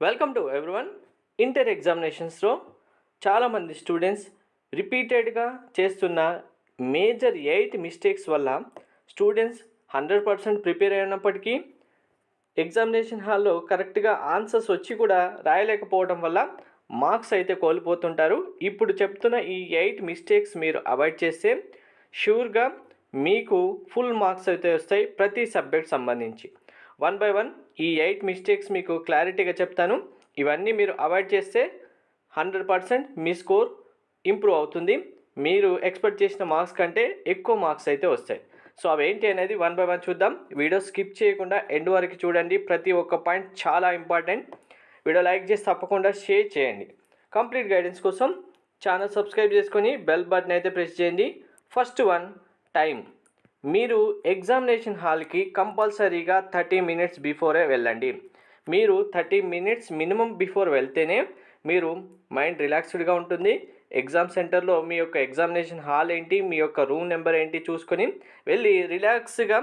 Welcome to everyone. Inter ఎగ్జామినేషన్స్లో చాలామంది students రిపీటెడ్గా చేస్తున్న మేజర్ 8 మిస్టేక్స్ వల్ల స్టూడెంట్స్ 100% ప్రిపేర్ అయినప్పటికీ ఎగ్జామినేషన్ హాల్లో కరెక్ట్గా ఆన్సర్స్ వచ్చి కూడా రాయలేకపోవడం వల్ల మార్క్స్ అయితే కోల్పోతుంటారు. ఇప్పుడు చెప్తున్న ఈ 8 మిస్టేక్స్ మీరు అవాయిడ్ చేస్తే షూర్గా మీకు ఫుల్ మార్క్స్ అయితే వస్తాయి ప్రతి సబ్జెక్ట్ సంబంధించి. వన్ బై వన్ ఈ 8 మిస్టేక్స్ మీకు క్లారిటీగా చెప్తాను. ఇవన్నీ మీరు అవాయిడ్ చేస్తే 100% మీ స్కోర్ ఇంప్రూవ్ అవుతుంది. మీరు ఎక్స్పెక్ట్ చేసిన మార్క్స్ కంటే ఎక్కువ మార్క్స్ అయితే వస్తాయి. సో అవేంటి అనేది వన్ బై వన్ చూద్దాం. వీడియో స్కిప్ చేయకుండా ఎండ్ వరకు చూడండి. ప్రతి ఒక్క పాయింట్ చాలా ఇంపార్టెంట్. వీడియో లైక్ చేసి తప్పకుండా షేర్ చేయండి. కంప్లీట్ గైడెన్స్ కోసం ఛానల్ సబ్స్క్రైబ్ చేసుకొని బెల్ బటన్ అయితే ప్రెస్ చేయండి. First one, time. మీరు ఎగ్జామినేషన్ హాల్కి కంపల్సరీగా 30 మినిట్స్ బిఫోరే వెళ్ళండి. మీరు 30 మినిట్స్ మినిమం బిఫోర్ వెళ్తేనే మీరు మైండ్ రిలాక్స్డ్గా ఉంటుంది. ఎగ్జామ్ సెంటర్లో మీ యొక్క ఎగ్జామినేషన్ హాల్ ఏంటి, మీ యొక్క రూమ్ నెంబర్ ఏంటి చూసుకొని వెళ్ళి రిలాక్స్గా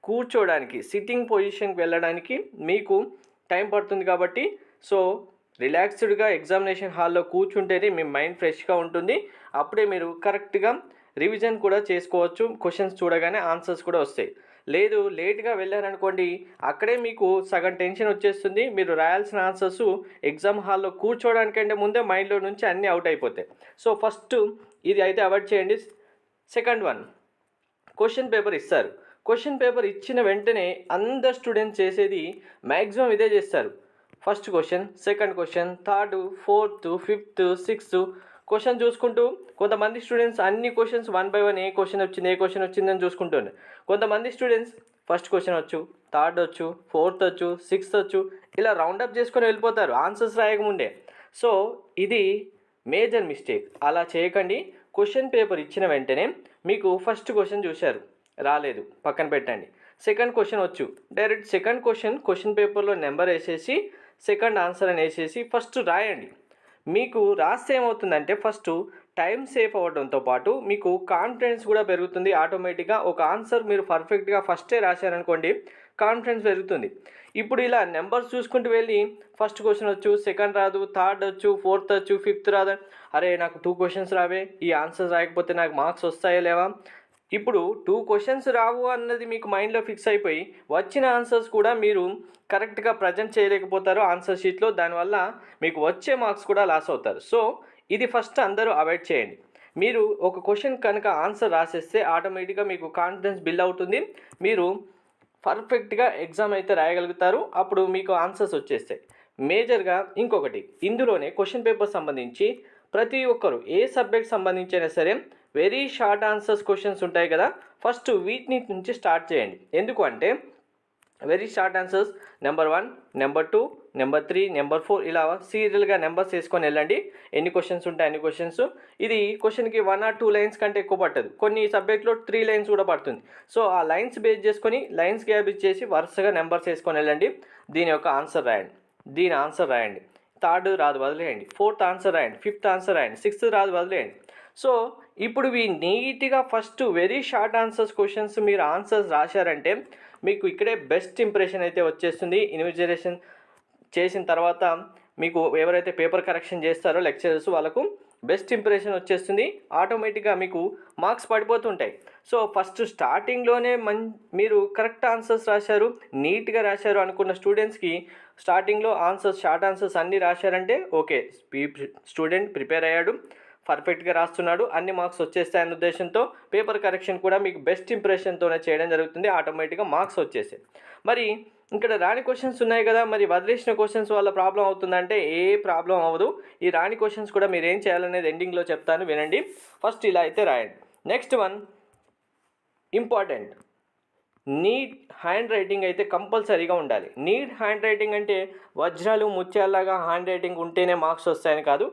కూర్చోవడానికి, సిట్టింగ్ పొజిషన్కి వెళ్ళడానికి మీకు టైం పడుతుంది. కాబట్టి సో రిలాక్స్డ్గా ఎగ్జామినేషన్ హాల్లో కూర్చుంటేనే మీ మైండ్ ఫ్రెష్గా ఉంటుంది. అప్పుడే మీరు కరెక్ట్గా రివిజన్ కూడా చేసుకోవచ్చు. క్వశ్చన్స్ చూడగానే ఆన్సర్స్ కూడా వస్తాయి. లేదు లేట్గా వెళ్ళారనుకోండి, అక్కడే మీకు సగం టెన్షన్ వచ్చేస్తుంది. మీరు రాయాల్సిన ఆన్సర్స్ ఎగ్జామ్ హాల్లో కూర్చోవడానికంటే ముందే మైండ్లో నుంచి అన్నీ అవుట్ అయిపోతాయి. సో ఫస్ట్ ఇది అయితే అవాయిడ్ చేయండి. సెకండ్ వన్, క్వశ్చన్ పేపర్ ఇస్తారు. క్వశ్చన్ పేపర్ ఇచ్చిన వెంటనే అందరు స్టూడెంట్స్ చేసేది మ్యాక్సిమం ఇదే చేస్తారు. First question, second question, third, fourth, fifth, sixth question చూసుకుంటూ కొంతమంది స్టూడెంట్స్ అన్ని questions one by one A question వచ్చిందని చూసుకుంటుండే. కొంతమంది స్టూడెంట్స్ ఫస్ట్ క్వశ్చన్ వచ్చు, థర్డ్ వచ్చు, ఫోర్త్ వచ్చు, సిక్స్త్ వచ్చు, ఇలా రౌండప్ చేసుకొని వెళ్ళిపోతారు ఆన్సర్స్ రాయకముందే. సో ఇది మేజర్ మిస్టేక్. అలా చేయకండి. క్వశ్చన్ పేపర్ ఇచ్చిన వెంటనే మీకు ఫస్ట్ క్వశ్చన్ చూశారు, రాలేదు, పక్కన పెట్టండి. సెకండ్ క్వశ్చన్ వచ్చు, డైరెక్ట్ సెకండ్ క్వశ్చన్ పేపర్లో నెంబర్ వేసేసి సెకండ్ ఆన్సర్ అని వేసేసి ఫస్ట్ రాయండి. మీకు రాస్తే ఏమవుతుందంటే ఫస్ట్ టైం సేవ్ అవ్వడంతో పాటు మీకు కాన్ఫిడెన్స్ కూడా పెరుగుతుంది. ఆటోమేటిక్గా ఒక ఆన్సర్ మీరు పర్ఫెక్ట్గా ఫస్టే రాశారనుకోండి, కాన్ఫిడెన్స్ పెరుగుతుంది. ఇప్పుడు ఇలా నెంబర్స్ చూసుకుంటూ వెళ్ళి ఫస్ట్ క్వశ్చన్ వచ్చు, సెకండ్ రాదు, థర్డ్ వచ్చు, ఫోర్త్ వచ్చు, ఫిఫ్త్ రాదు, అరే నాకు 2 క్వశ్చన్స్ రావే, ఈ ఆన్సర్స్ రాయకపోతే నాకు మార్క్స్ వస్తాయా లేవా. ఇప్పుడు 2 క్వశ్చన్స్ రావు అన్నది మీకు మైండ్లో ఫిక్స్ అయిపోయి వచ్చిన ఆన్సర్స్ కూడా మీరు కరెక్ట్గా ప్రజెంట్ చేయలేకపోతారు ఆన్సర్ షీట్లో. దానివల్ల మీకు వచ్చే మార్క్స్ కూడా లాస్ అవుతారు. సో ఇది ఫస్ట్ అందరూ అవాయిడ్ చేయండి. మీరు ఒక క్వశ్చన్ కనుక ఆన్సర్ రాసేస్తే ఆటోమేటిక్గా మీకు కాన్ఫిడెన్స్ బిల్డ్ అవుతుంది. మీరు పర్ఫెక్ట్గా ఎగ్జామ్ అయితే రాయగలుగుతారు. అప్పుడు మీకు ఆన్సర్స్ వచ్చేస్తాయి. మేజర్గా ఇంకొకటి, ఇందులోనే క్వశ్చన్ పేపర్ సంబంధించి ప్రతి ఒక్కరు ఏ సబ్జెక్ట్ సంబంధించైనా సరే వెరీ షార్ట్ ఆన్సర్స్ క్వశ్చన్స్ ఉంటాయి కదా, ఫస్ట్ వీటిని నుంచి స్టార్ట్ చేయండి. ఎందుకు అంటే very short answers number 1, number 2, number 3, number 4 ఇలా సీరియల్గా నెంబర్స్ వేసుకొని వెళ్ళండి. ఎన్ని క్వశ్చన్స్ ఉంటాయి అన్ని క్వశ్చన్స్. ఇది క్వశ్చన్కి 1 or 2 లైన్స్ కంటే ఎక్కువ పట్టదు. కొన్ని సబ్జెక్ట్లో 3 లైన్స్ కూడా పడుతుంది. సో ఆ లైన్స్ బేస్ చేసుకొని లైన్స్ గ్యాప్ ఇచ్చేసి వరుసగా నెంబర్స్ వేసుకొని వెళ్ళండి. దీని యొక్క ఆన్సర్ రాయండి, దీని ఆన్సర్ రాయండి, థర్డ్ రాదు వదిలేయండి, ఫోర్త్ ఆన్సర్ రాయండి, ఫిఫ్త్ ఆన్సర్ రాయండి, సిక్స్త్ రాదు వదిలేయండి. సో ఇప్పుడు ఇవి నీట్గా first very short answers questions మీరు ఆన్సర్స్ రాశారంటే మీకు ఇక్కడే బెస్ట్ ఇంప్రెషన్ అయితే వచ్చేస్తుంది. ఇన్విజిలేషన్ చేసిన తర్వాత మీకు ఎవరైతే పేపర్ కరెక్షన్ చేస్తారో లెక్చరర్స్ వాళ్ళకు బెస్ట్ ఇంప్రెషన్ వచ్చేస్తుంది. ఆటోమేటిక్గా మీకు మార్క్స్ పడిపోతుంటాయి. సో ఫస్ట్ స్టార్టింగ్లోనే మీరు కరెక్ట్ ఆన్సర్స్ రాశారు, నీట్గా రాశారు అనుకున్న స్టూడెంట్స్కి స్టార్టింగ్లో ఆన్సర్స్ షార్ట్ ఆన్సర్స్ అన్నీ రాశారంటే ఓకే, స్టూడెంట్ ప్రిపేర్ అయ్యాడు, పర్ఫెక్ట్గా రాస్తున్నాడు, అన్ని మార్క్స్ వచ్చేస్తాయన్న ఉద్దేశంతో పేపర్ కరెక్షన్ కూడా మీకు బెస్ట్ ఇంప్రెషన్తోనే చేయడం జరుగుతుంది. ఆటోమేటిక్గా మార్క్స్ వచ్చేసాయి. మరి ఇక్కడ రాని క్వశ్చన్స్ ఉన్నాయి కదా, మరి వదిలేసిన క్వశ్చన్స్ వల్ల ప్రాబ్లం అవుతుందంటే ఏ ప్రాబ్లం అవ్వదు. ఈ రాని క్వశ్చన్స్ కూడా మీరు ఏం చేయాలనేది ఎండింగ్లో చెప్తాను, వినండి. ఫస్ట్ ఇలా అయితే రాయండి. Next one important, neat handwriting అయితే కంపల్సరీగా ఉండాలి. నీట్ హ్యాండ్ రైటింగ్ అంటే వజ్రాలు ముత్యాలలాగా హ్యాండ్ రైటింగ్ ఉంటేనే మార్క్స్ వస్తాయని కాదు.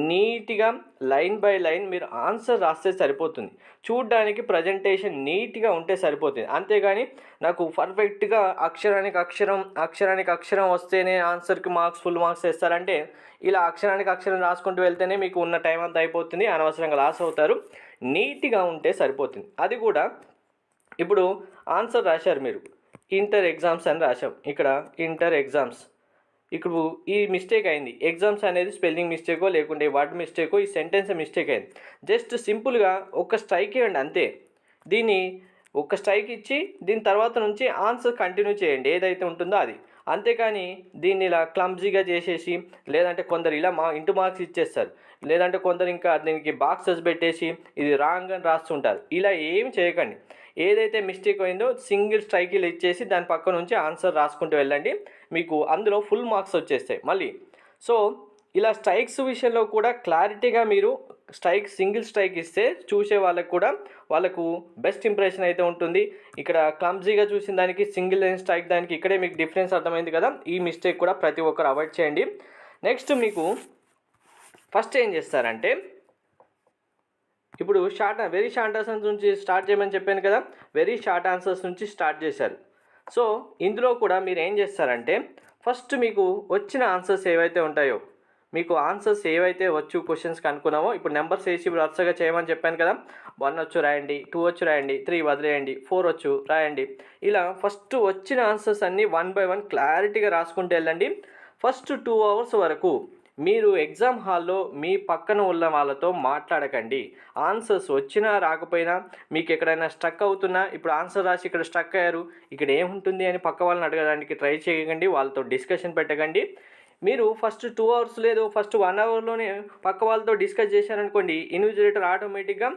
నీట్గా లైన్ బై లైన్ మీరు ఆన్సర్ రాస్తే సరిపోతుంది. చూడ్డానికి ప్రజెంటేషన్ నీట్గా ఉంటే సరిపోతుంది. అంతేగాని నాకు పర్ఫెక్ట్గా అక్షరానికి అక్షరం వస్తేనే ఆన్సర్కి మార్క్స్ ఫుల్ మార్క్స్ వేస్తారంటే ఇలా అక్షరానికి అక్షరం రాసుకుంటూ వెళ్తేనే మీకు ఉన్న టైం అంతా అయిపోతుంది, అనవసరంగా లాస్ అవుతారు. నీట్గా ఉంటే సరిపోతుంది. అది కూడా ఇప్పుడు ఆన్సర్ రాశారు మీరు, ఇంటర్ ఎగ్జామ్స్ అని రాశాం. ఇక్కడ ఇంటర్ ఎగ్జామ్స్ ఇప్పుడు ఈ మిస్టేక్ అయింది, ఎగ్జామ్స్ అనేది స్పెల్లింగ్ మిస్టేకో లేకుంటే వర్డ్ మిస్టేకో ఈ సెంటెన్స్ మిస్టేక్ అయింది, జస్ట్ సింపుల్గా ఒక స్ట్రైక్ ఇవ్వండి అంతే. దీన్ని ఒక స్ట్రైక్ ఇచ్చి దీని తర్వాత నుంచి ఆన్సర్ కంటిన్యూ చేయండి ఏదైతే ఉంటుందో అది. అంతేకాని దీన్ని ఇలా క్లమ్జీగా చేసేసి, లేదంటే కొందరు ఇలా ఇంటూ మార్క్స్ ఇచ్చేస్తారు, లేదంటే కొందరు ఇంకా దీనికి బాక్సెస్ పెట్టేసి ఇది రాంగ్ అని రాస్తుంటారు. ఇలా ఏమి చేయకండి. ఏదైతే మిస్టేక్ అయిందో సింగిల్ స్ట్రైకిల్ ఇచ్చేసి దాని పక్క నుంచి ఆన్సర్ రాసుకుంటూ వెళ్ళండి, మీకు అందులో ఫుల్ మార్క్స్ వచ్చేస్తాయి మళ్ళీ. సో ఇలా స్ట్రైక్స్ విషయంలో కూడా క్లారిటీగా మీరు సింగిల్ స్ట్రైక్ ఇస్తే చూసే వాళ్ళకు కూడా వాళ్ళకు బెస్ట్ ఇంప్రెషన్ అయితే ఉంటుంది. ఇక్కడ క్లమ్జీగా చూసిన దానికి సింగిల్ లైన్ స్ట్రైక్ దానికి ఇక్కడే మీకు డిఫరెన్స్ అర్థమైంది కదా. ఈ మిస్టేక్ కూడా ప్రతి ఒక్కరు అవాయిడ్ చేయండి. నెక్స్ట్ మీకు ఫస్ట్ ఏం చేస్తారంటే, ఇప్పుడు వెరీ షార్ట్ ఆన్సర్స్ నుంచి స్టార్ట్ చేయమని చెప్పాను కదా, వెరీ షార్ట్ ఆన్సర్స్ నుంచి స్టార్ట్ చేశారు. సో ఇందులో కూడా మీరు ఏం చేస్తారంటే, ఫస్ట్ మీకు వచ్చిన ఆన్సర్స్ ఏవైతే ఉంటాయో, మీకు ఆన్సర్స్ ఏవైతే వచ్చు క్వశ్చన్స్కి అనుకున్నామో, ఇప్పుడు నెంబర్స్ వేసి ఇప్పుడు వరుసగా చేయమని చెప్పాను కదా, 1 వచ్చు రాయండి, 2 వచ్చు రాయండి, 3 వదిలేయండి, 4 వచ్చు రాయండి. ఇలా ఫస్ట్ వచ్చిన ఆన్సర్స్ అన్నీ 1 by 1 క్లారిటీగా రాసుకుంటూ వెళ్ళండి. ఫస్ట్ 2 hours వరకు మీరు ఎగ్జామ్ హాల్లో మీ పక్కన ఉన్న వాళ్ళతో మాట్లాడకండి. ఆన్సర్స్ వచ్చినా రాకపోయినా, మీకు ఎక్కడైనా స్ట్రక్ అవుతున్నా, ఇప్పుడు ఆన్సర్ రాసి ఇక్కడ స్ట్రక్ అయ్యారు, ఇక్కడ ఏముంటుంది అని పక్క వాళ్ళని అడగడానికి ట్రై చేయకండి, వాళ్ళతో డిస్కషన్ పెట్టకండి. మీరు ఫస్ట్ 2 hours లేదు ఫస్ట్ 1 hourలోనే పక్క వాళ్ళతో డిస్కస్ చేశారనుకోండి, ఇన్విజిలేటర్ ఆటోమేటిక్గా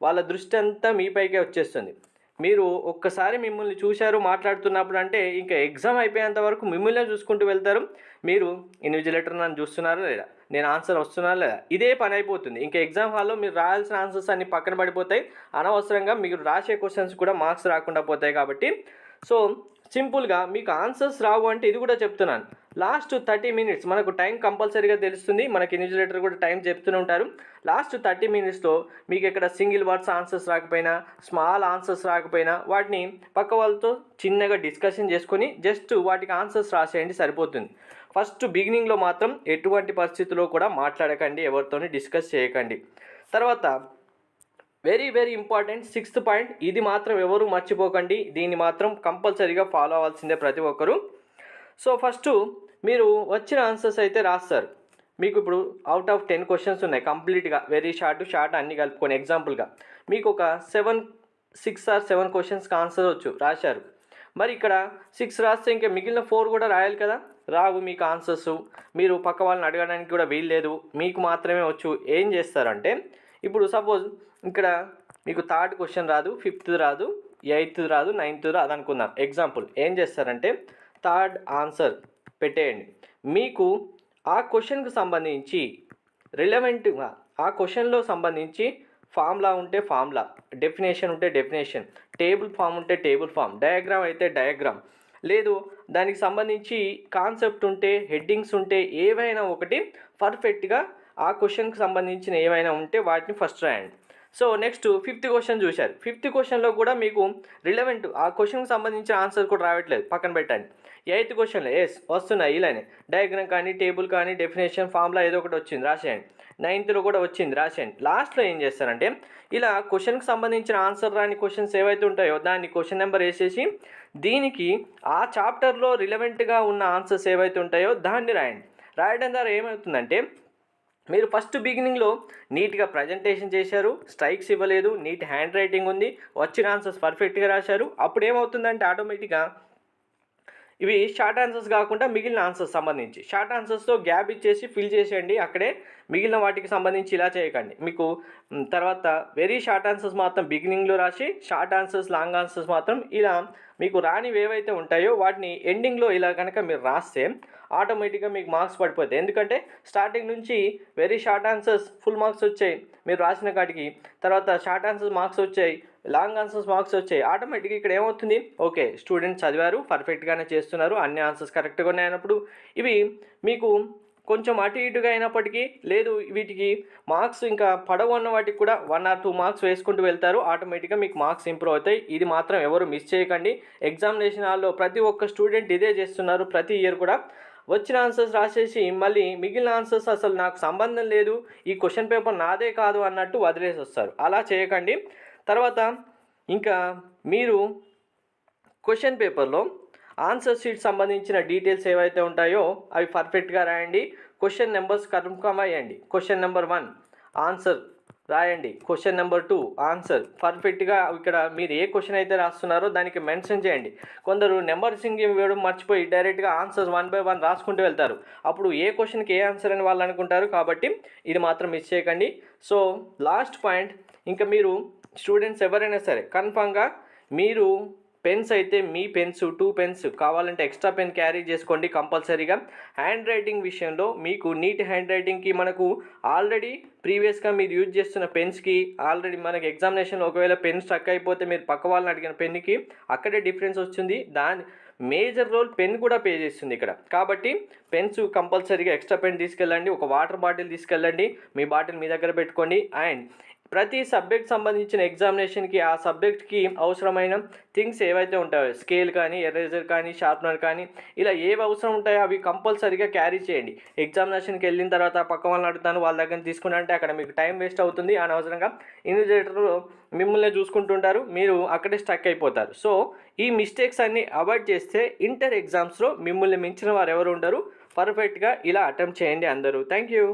వాళ్ళ దృష్టి అంతా మీపైకే వచ్చేస్తుంది. మీరు ఒక్కసారి మిమ్మల్ని చూశారు మాట్లాడుతున్నప్పుడు అంటే ఇంకా ఎగ్జామ్ అయిపోయేంత వరకు మిమ్మల్నే చూసుకుంటూ వెళ్తారు. మీరు ఇన్విజిలేటర్ నన్ను చూస్తున్నారా లేదా, నేను ఆన్సర్ వస్తున్నా లేదా, ఇదే పని అయిపోతుంది. ఇంకా ఎగ్జామ్ హాల్లో మీరు రాయాల్సిన ఆన్సర్స్ అన్ని పక్కన పడిపోతాయి, అనవసరంగా మీరు రాసే క్వశ్చన్స్ కూడా మార్క్స్ రాకుండా పోతాయి. కాబట్టి సో సింపుల్గా మీకు ఆన్సర్స్ రావు అంటే ఇది కూడా చెప్తున్నాను, లాస్ట్ 30 minutes మనకు టైం కంపల్సరీగా తెలుస్తుంది, మనకి ఇన్విజిలేటర్ కూడా టైం చెప్తూనే ఉంటారు. లాస్ట్ 30 minutesలో మీకు ఇక్కడ సింగిల్ వర్డ్స్ ఆన్సర్స్ రాకపోయినా, స్మాల్ ఆన్సర్స్ రాకపోయినా, వాటిని పక్క వాళ్ళతో చిన్నగా డిస్కషన్ చేసుకొని జస్ట్ వాటికి ఆన్సర్స్ రాసేయండి, సరిపోతుంది. ఫస్ట్ బిగినింగ్లో మాత్రం ఎటువంటి పరిస్థితుల్లో కూడా మాట్లాడకండి, ఎవరితోని డిస్కస్ చేయకండి. తర్వాత very very important 6th point, ఇది మాత్రం ఎవరు మర్చిపోకండి, దీన్ని మాత్రం కంపల్సరీగా ఫాలో అవ్వాల్సిందే ప్రతి ఒక్కరు. సో ఫస్ట్ మీరు వచ్చిన ఆన్సర్స్ అయితే రాస్తారు. మీకు ఇప్పుడు అవుట్ ఆఫ్ 10 questions ఉన్నాయి కంప్లీట్గా, వెరీ షార్ట్ అన్నీ కలుపుకొని. ఎగ్జాంపుల్గా మీకు ఒక 6 or 7 questions ఆన్సర్ వచ్చు, రాశారు. మరి ఇక్కడ 6 రాస్తే ఇంకా మిగిలిన 4 కూడా రాయాలి కదా, రావు మీకు ఆన్సర్స్, మీరు పక్క వాళ్ళని అడగడానికి కూడా వీల్లేదు, మీకు మాత్రమే వచ్చు. ఏం చేస్తారంటే, ఇప్పుడు సపోజ్ ఇక్కడ మీకు 3rd question రాదు, 5th రాదు, 8th రాదు, 9th రాదు అనుకుందాం ఎగ్జాంపుల్. ఏం చేస్తారంటే 3rd ఆన్సర్ పెట్టేయండి. మీకు ఆ క్వశ్చన్కి సంబంధించి రిలవెంట్గా ఆ క్వశ్చన్లో సంబంధించి ఫార్ములా ఉంటే ఫార్ములా, డెఫినేషన్ ఉంటే డెఫినేషన్, టేబుల్ ఫామ్ ఉంటే టేబుల్ ఫామ్, డయాగ్రామ్ అయితే డయాగ్రామ్, లేదు దానికి సంబంధించి కాన్సెప్ట్ ఉంటే, హెడ్డింగ్స్ ఉంటే, ఏవైనా ఒకటి పర్ఫెక్ట్గా ఆ క్వశ్చన్కి సంబంధించిన ఏమైనా ఉంటే వాటిని ఫస్ట్ రాయండి. సో నెక్స్ట్ 5th question చూశారు. 5th questionలో కూడా మీకు రిలవెంట్ ఆ క్వశ్చన్కి సంబంధించిన ఆన్సర్ కూడా రావట్లేదు, పక్కన పెట్టండి. 8th questionలో వస్తున్నాయి ఇలానే, డయాగ్రామ్ కానీ, టేబుల్ కానీ, డెఫినేషన్, ఫార్ములా ఏదో ఒకటి వచ్చింది రాసేయండి. 9thలో కూడా వచ్చింది రాసేయండి. లాస్ట్లో ఏం చేస్తారంటే, ఇలా క్వశ్చన్కి సంబంధించిన ఆన్సర్ రాని క్వశ్చన్స్ ఏవైతే ఉంటాయో దాన్ని క్వశ్చన్ నెంబర్ వేసేసి దీనికి ఆ చాప్టర్లో రిలవెంట్గా ఉన్న ఆన్సర్స్ ఏవైతే ఉంటాయో దాన్ని రాయండి. రాయడం ద్వారా ఏమవుతుందంటే, మీరు ఫస్ట్ బిగినింగ్లో నీట్గా ప్రజెంటేషన్ చేశారు, స్ట్రైక్స్ ఇవ్వలేదు, నీట్ హ్యాండ్ రైటింగ్ ఉంది, వచ్చిన ఆన్సర్స్ పర్ఫెక్ట్గా రాశారు. అప్పుడు ఏమవుతుందంటే ఆటోమేటిక్గా ఇవి షార్ట్ ఆన్సర్స్ కాకుండా మిగిలిన ఆన్సర్స్ సంబంధించి షార్ట్ ఆన్సర్స్తో గ్యాప్ ఇచ్చేసి ఫిల్ చేసేయండి అక్కడే, మిగిలిన వాటికి సంబంధించి ఇలా చేయకండి. మీకు తర్వాత వెరీ షార్ట్ ఆన్సర్స్ మాత్రం బిగినింగ్లో రాసి, షార్ట్ ఆన్సర్స్, లాంగ్ ఆన్సర్స్ మాత్రం ఇలా మీకు రానివి ఏవైతే ఉంటాయో వాటిని ఎండింగ్లో ఇలా కనుక మీరు రాస్తే ఆటోమేటిక్గా మీకు మార్క్స్ పడిపోతాయి. ఎందుకంటే స్టార్టింగ్ నుంచి very short answers full marks వచ్చాయి మీరు రాసిన కాటికి, తర్వాత షార్ట్ ఆన్సర్స్ మార్క్స్ వచ్చాయి, లాంగ్ ఆన్సర్స్ మార్క్స్ వచ్చాయి. ఆటోమేటిక్గా ఇక్కడ ఏమవుతుంది, ఓకే స్టూడెంట్స్ చదివారు, పర్ఫెక్ట్గానే చేస్తున్నారు, అన్ని ఆన్సర్స్ కరెక్ట్గా ఉన్నాయన్నప్పుడు ఇవి మీకు కొంచెం అటు ఇటుగా అయినప్పటికీ, లేదు వీటికి మార్క్స్ ఇంకా పడవు అన్న వాటికి కూడా 1 or 2 మార్క్స్ వేసుకుంటూ వెళ్తారు, ఆటోమేటిక్గా మీకు మార్క్స్ ఇంప్రూవ్ అవుతాయి. ఇది మాత్రం ఎవరు మిస్ చేయకండి. ఎగ్జామినేషన్ హాల్లో ప్రతి ఒక్క స్టూడెంట్ ఇదే చేస్తున్నారు, ప్రతి ఇయర్ కూడా వచ్చిన ఆన్సర్స్ రాసేసి మళ్ళీ మిగిలిన ఆన్సర్స్ అసలు నాకు సంబంధం లేదు, ఈ క్వశ్చన్ పేపర్ నాదే కాదు అన్నట్టు వదిలేసి వస్తారు. అలా చేయకండి. తర్వాత ఇంకా మీరు క్వశ్చన్ పేపర్లో ఆన్సర్ షీట్ సంబంధించిన డీటెయిల్స్ ఏవైతే ఉంటాయో అవి పర్ఫెక్ట్గా రాయండి. క్వశ్చన్ నెంబర్స్ కన్ఫర్మ్ అయ్యండి. క్వశ్చన్ నెంబర్ 1 ఆన్సర్ రాయండి. క్వశ్చన్ నెంబర్ 2 ఆన్సర్ పర్ఫెక్ట్గా ఇక్కడ మీరు ఏ క్వశ్చన్ అయితే రాస్తున్నారో దానికి మెన్షన్ చేయండి. కొందరు నెంబర్సింగ్ ఇవ్వడం మర్చిపోయి డైరెక్ట్గా ఆన్సర్స్ 1 by 1 రాసుకుంటూ వెళ్తారు. అప్పుడు ఏ క్వశ్చన్కి ఏ ఆన్సర్ అని వాళ్ళు అనుకుంటారు. కాబట్టి ఇది మాత్రం మిస్ చేయకండి. సో లాస్ట్ పాయింట్, ఇంకా మీరు స్టూడెంట్స్ ఎవరైనా సరే కన్ఫామ్గా మీరు పెన్స్ అయితే మీ పెన్స్ 2 పెన్స్ కావాలంటే ఎక్స్ట్రా పెన్ క్యారీ చేసుకోండి కంపల్సరీగా. హ్యాండ్ రైటింగ్ విషయంలో మీకు నీట్ హ్యాండ్ రైటింగ్కి మనకు ఆల్రెడీ ప్రీవియస్గా మీరు యూజ్ చేస్తున్న పెన్స్కి ఆల్రెడీ మనకి ఎగ్జామినేషన్లో ఒకవేళ పెన్ స్ట్రక్ అయిపోతే మీరు పక్క వాళ్ళని అడిగిన పెన్కి అక్కడే డిఫరెన్స్ వస్తుంది. దాని మేజర్ రోల్ పెన్ కూడా పే చేస్తుంది ఇక్కడ. కాబట్టి పెన్స్ కంపల్సరీగా ఎక్స్ట్రా పెన్ తీసుకెళ్ళండి. ఒక వాటర్ బాటిల్ తీసుకెళ్ళండి, మీ బాటిల్ మీ దగ్గర పెట్టుకోండి. అండ్ ప్రతి సబ్జెక్ట్ సంబంధించిన ఎగ్జామినేషన్కి ఆ సబ్జెక్ట్కి అవసరమైన థింగ్స్ ఏవైతే ఉంటాయో స్కేల్ కానీ, ఎరేజర్ కానీ, షార్ప్నర్ కానీ, ఇలా ఏవి అవసరం ఉంటాయో అవి కంపల్సరీగా క్యారీ చేయండి. ఎగ్జామినేషన్కి వెళ్ళిన తర్వాత పక్క వాళ్ళని అడుగుతాను వాళ్ళ దగ్గర తీసుకుని అంటే అక్కడ మీకు టైం వేస్ట్ అవుతుంది. అనవసరంగా ఇన్విజిలేటర్ మిమ్మల్ని చూసుకుంటుంటారు, మీరు అక్కడే స్టక్ అయిపోతారు. సో ఈ మిస్టేక్స్ అన్నీ అవాయిడ్ చేస్తే ఇంటర్ ఎగ్జామ్స్లో మిమ్మల్ని మించిన వారు ఎవరు ఉండరు. పర్ఫెక్ట్గా ఇలా అటెంప్ట్ చేయండి అందరూ. Thank you.